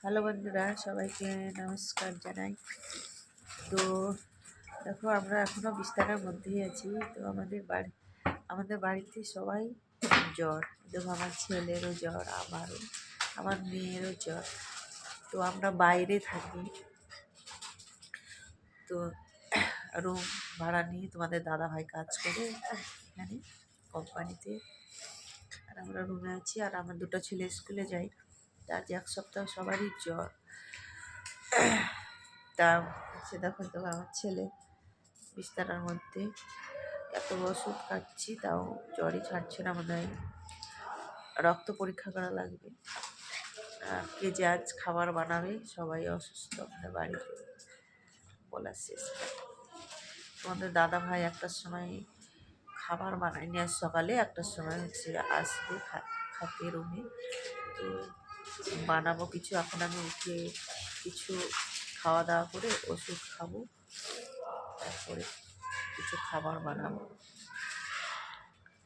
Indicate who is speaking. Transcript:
Speaker 1: Hello বন্ধুরা, সবাইকে নমস্কার জানাই। তো দেখো, আমরা এখনও বিছানার মধ্যেই আছি। তো আমাদের বাড়িতে সবাই জ্বর। দেখো, আমার ছেলেরও জ্বর, আমার মেয়েরও জ্বর। তো আমরা বাইরে থাকি, তো রুম ভাড়া নিয়ে তোমাদের দাদা ভাই কাজ করে এখানে কোম্পানিতে। আর আমরা রুমে আছি, আর আমার দুটো ছেলে স্কুলে যায়। তার যে এক সপ্তাহ সবারই জ্বর। তা সে দেখো, আমার ছেলে বিছানার মধ্যে, এত ওষুধ খাচ্ছি তাও জ্বরই ছাড়ছে না। মনে হয় রক্ত পরীক্ষা করা লাগবে। আর কে যে আজ খাবার বানাবে, সবাই অসুস্থ আমাদের বাড়িতে, বলার শেষ। তোমাদের দাদা ভাই একটার সময় খাবার বানায়নি, আজ সকালে একটার সময় আসবে খাতে রুমে। তো বানাবো কিছু। এখন আমি উঠে কিছু খাওয়া দাওয়া করে ওষুধ খাবো, তারপরে কিছু খাবার বানাবো।